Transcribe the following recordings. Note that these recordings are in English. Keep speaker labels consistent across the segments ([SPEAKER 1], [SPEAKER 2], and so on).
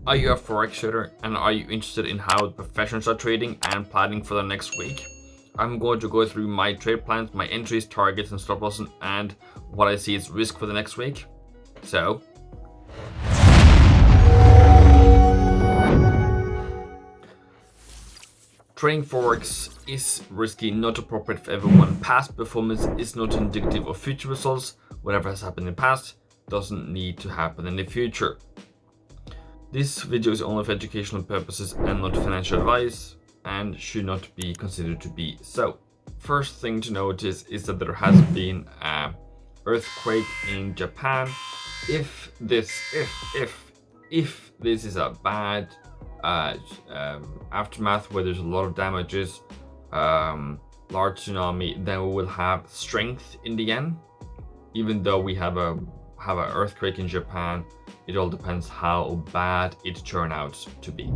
[SPEAKER 1] Are you a Forex trader and are you interested in how professionals are trading and planning for the next week? I'm going to go through my trade plans, my entries, targets, and stop losses, and what I see as risk for the next week. So, trading Forex is risky, not appropriate for everyone. Past performance is not indicative of future results. Whatever has happened in the past doesn't need to happen in the future. This video is only for educational purposes and not financial advice, and should not be considered to be so. First thing to notice is that there has been an earthquake in Japan. If this is a bad aftermath where there's a lot of damages, large tsunami, then we will have strength in the yen. Even though we have an earthquake in Japan, it all depends how bad it turns out to be.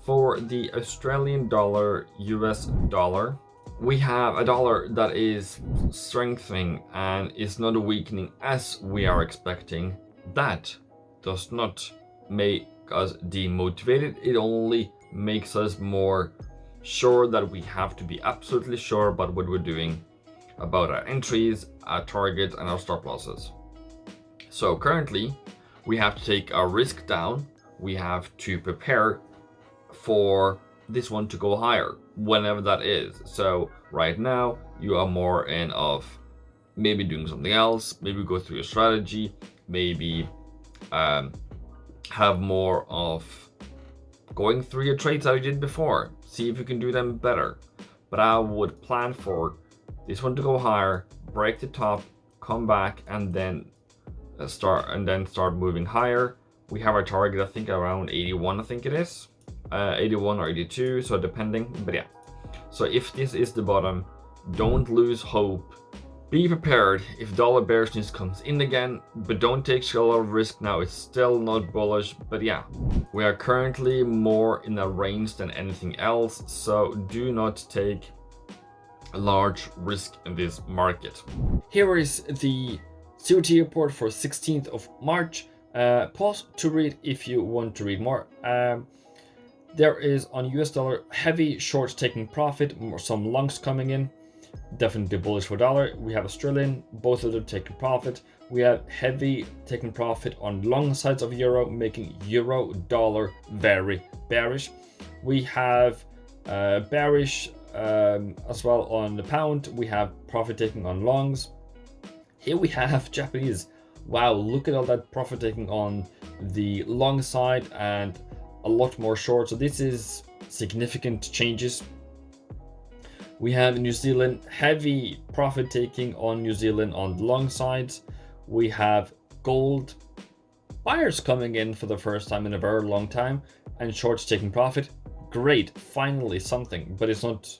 [SPEAKER 1] For the Australian dollar, US dollar, we have a dollar that is strengthening and is not weakening as we are expecting. That does not make us demotivated. It only makes us more sure that we have to be absolutely sure about what we're doing, about our entries, our target, and our stop losses. So currently, we have to take our risk down. We have to prepare for this one to go higher, whenever that is. So right now, you are more in of maybe doing something else, maybe go through your strategy, maybe have more of going through your trades that you did before, see if you can do them better. But I would plan for this one to go higher, break the top, come back, and then start moving higher. We have our target, I think around 81, I think it is 81 or 82, so depending. But yeah, so if this is the bottom, don't lose hope. Be prepared if dollar bearishness comes in again, but don't take a lot of risk now. It's still not bullish, but yeah, we are currently more in a range than anything else, so do not take a large risk in this market. Here is the COT report for 16th of March. Pause to read if you want to read more. There is on US dollar heavy shorts taking profit, some longs coming in, definitely bullish for dollar. We have Australian, both of them taking profit. We have heavy taking profit on long sides of euro, making euro dollar very bearish. We have bearish as well on the pound. We have profit taking on longs. Here we have Japanese. Wow, look at all that profit taking on the long side and a lot more short. So this is significant changes. We have New Zealand, heavy profit taking on New Zealand on the long sides. We have gold buyers coming in for the first time in a very long time, and shorts taking profit. Great, finally something, but it's not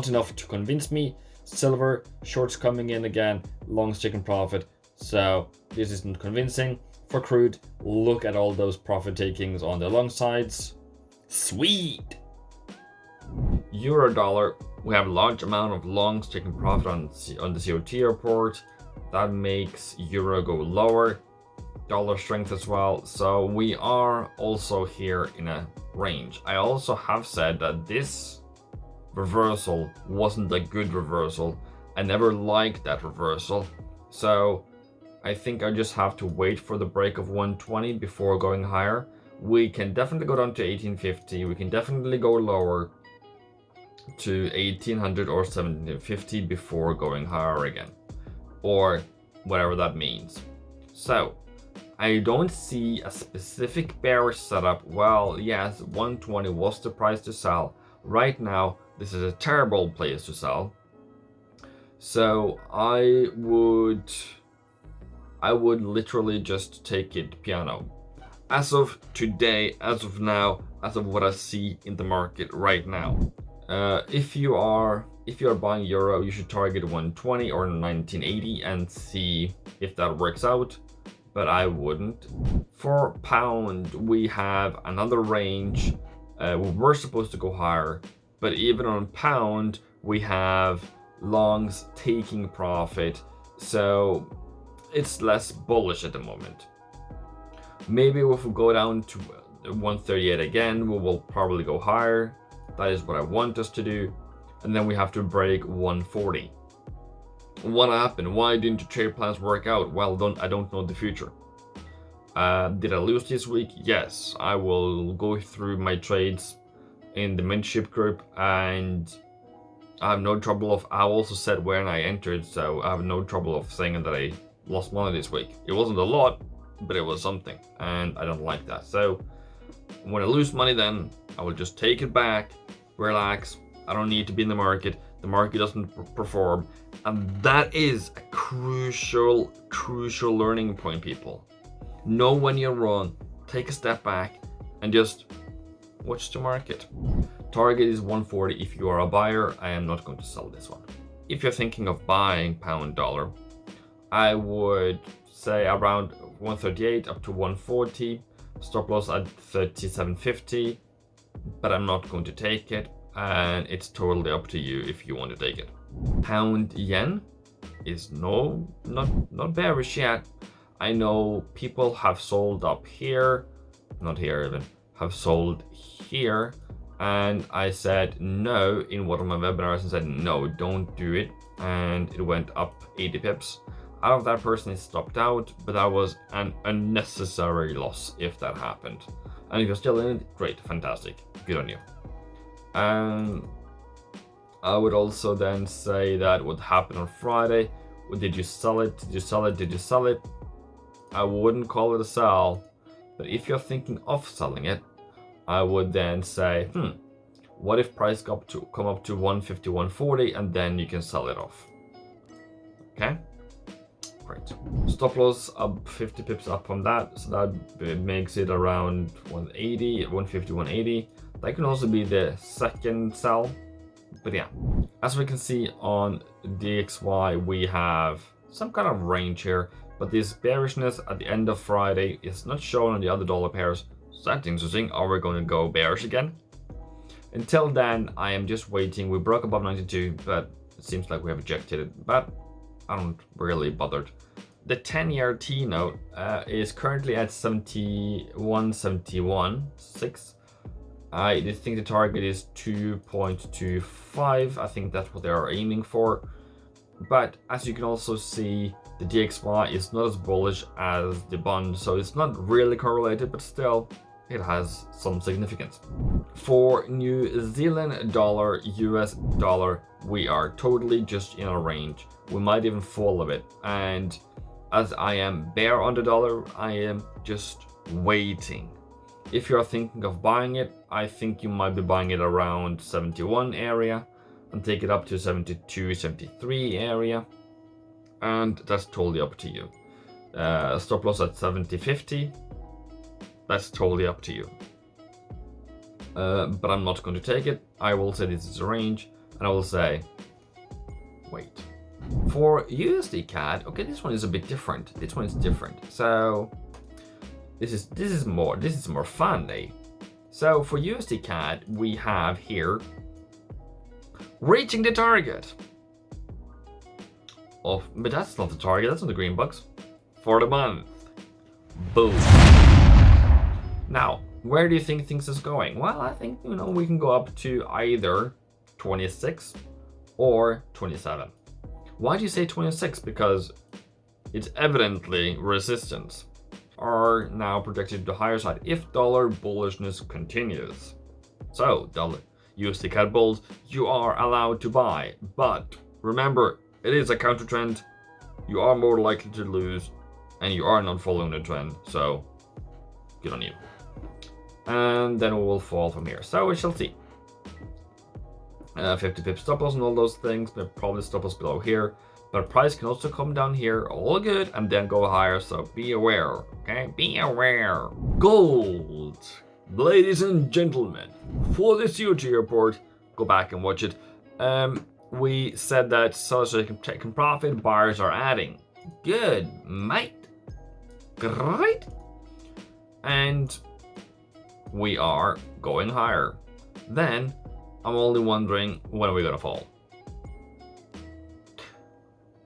[SPEAKER 1] enough to convince me. Silver, shorts coming in again, longs taking profit. So this isn't convincing. For crude, look at all those profit takings on the long sides. Sweet. Euro dollar, we have a large amount of longs taking profit on the COT report. That makes euro go lower. Dollar strength as well. So we are also here in a range. I also have said that this reversal wasn't a good reversal. I never liked that reversal. So I think I just have to wait for the break of 120 before going higher. We can definitely go down to 1850. We can definitely go lower to 1800 or 1750 before going higher again, or whatever that means. So I don't see a specific bearish setup. Well, yes, 120 was the price to sell. Right now, this is a terrible place to sell. So I would literally just take it piano. As of today, as of now, as of what I see in the market right now. If you are buying euro, you should target 120 or 1980 and see if that works out, but I wouldn't. For pound, we have another range. We were supposed to go higher, but even on pound, we have longs taking profit, so it's less bullish at the moment. Maybe if we go down to 138 again, we will probably go higher. That is what I want us to do. And then we have to break 140. What happened? Why didn't the trade plans work out? Well, I don't know the future. Did I lose this week? Yes. I will go through my trades in the Mentorship group, and I have no trouble of, I also said when I entered, so I have no trouble of saying that I lost money this week. It wasn't a lot, but it was something, and I don't like that. So when I lose money, then I will just take it back, relax. I don't need to be in the market. The market doesn't perform, and that is a crucial learning point, people. Know when you're wrong, take a step back, and just watch the market. Target is 140 if you are a buyer. I am not going to sell this one. If you're thinking of buying pound dollar, I would say around 138 up to 140. Stop loss at 37.50, but I'm not going to take it, and it's totally up to you if you want to take it. Pound yen is not bearish yet. I know people have sold up here, not here even, have sold here, and I said no in one of my webinars and said no, don't do it, and it went up 80 pips. Out of that person is stopped out, but that was an unnecessary loss if that happened. And if you're still in it, great, fantastic, good on you. I would also then say that what happened on Friday, did you sell it, did you sell it, did you sell it? I wouldn't call it a sell, but if you're thinking of selling it, I would then say, what if price come up to 150, 140, and then you can sell it off. Okay, great. Stop loss up 50 pips up from that, so that makes it around 180, 150, 180. That can also be the second sell, but yeah. As we can see on DXY, we have some kind of range here. But this bearishness at the end of Friday is not shown on the other dollar pairs. So that's interesting. Are we going to go bearish again? Until then, I am just waiting. We broke above 92, but it seems like we have ejected it. But I don't really bothered. The 10-year T-note is currently at 71.6. I think the target is 2.25. I think that's what they are aiming for. But as you can also see, the DXY is not as bullish as the bond, so it's not really correlated, but still, it has some significance. For New Zealand dollar, US dollar, we are totally just in a range. We might even fall a bit. And as I am bear on the dollar, I am just waiting. If you're thinking of buying it, I think you might be buying it around 71 area and take it up to 72, 73 area. And that's totally up to you. Stop loss at 70.50. That's totally up to you. But I'm not going to take it. I will say this is a range, and I will say, wait. For USD Cad, okay, this one is a bit different. This one is different. So this is more fun, eh? So for USD Cad, we have here reaching the target. But that's not the target, that's not the green bucks. For the month. Boom. Now, where do you think things is going? Well, I think, we can go up to either 26 or 27. Why do you say 26? Because it's evidently resistance are now projected to the higher side if dollar bullishness continues. So, dollar USD Cad bulls, you are allowed to buy, but remember, it is a counter trend. You are more likely to lose, and you are not following the trend. So, good on you. And then we will fall from here. So we shall see. 50 pips stop loss and all those things, but probably stop loss below here. But price can also come down here, all good, and then go higher. So be aware, okay? Be aware. Gold, ladies and gentlemen, for this UT report, go back and watch it. We said that sellers are taking profit, buyers are adding. Good, mate. Great. And we are going higher. Then I'm only wondering, when are we gonna fall?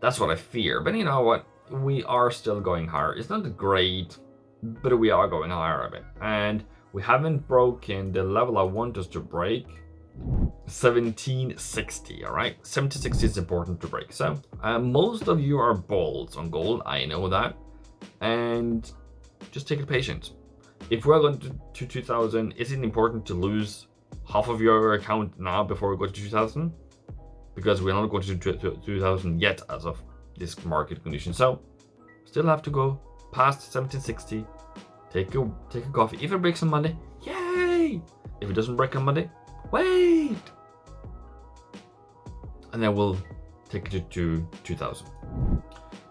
[SPEAKER 1] That's what I fear. But you know what? We are still going higher. It's not great, but we are going higher a bit. And We haven't broken the level I want us to break, 1760. All right, 1760 is important to break. So most of you are bulls on gold, I know that, and just take it patient. If we're going to 2000, is it important to lose half of your account now before we go to 2000? Because we're not going to 2000 yet as of this market condition. So still have to go past 1760. Take a coffee. If it breaks on Monday, yay! If it doesn't break on Monday, wait! And then we'll take it to 2000.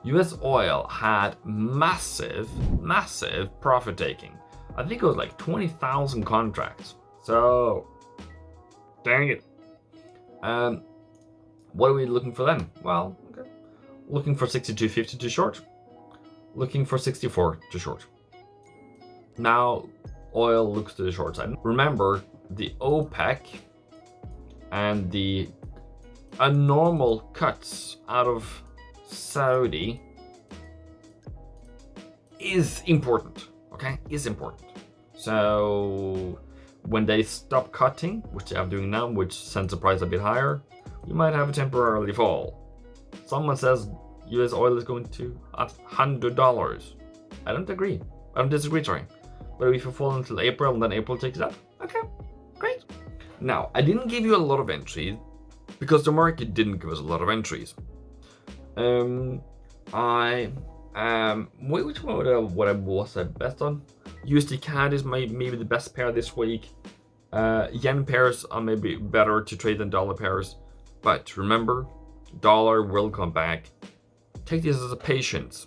[SPEAKER 1] US oil had massive profit taking. I think it was like 20,000 contracts. So, dang it. What are we looking for then? Well, okay. Looking for 62.50 to short. Looking for 64 to short. Now, oil looks to the short side. Remember, the OPEC and the abnormal cuts out of Saudi is important, okay? Is important. So when they stop cutting, which they are doing now, which sends the price a bit higher, you might have a temporarily fall. Someone says US oil is going to $100. I don't agree. I don't disagree, sorry. But if you fall until April and then April takes it up, okay, great. Now, I didn't give you a lot of entries because the market didn't give us a lot of entries. Which one what I was at best on? USD Cad is maybe the best pair this week. Yen pairs are maybe better to trade than dollar pairs. But remember, dollar will come back. Take this as a patience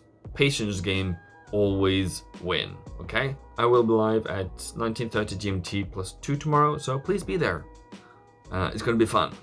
[SPEAKER 1] game. Always win, okay? I will be live at 19:30 GMT +2 tomorrow, so please be there. It's gonna be fun.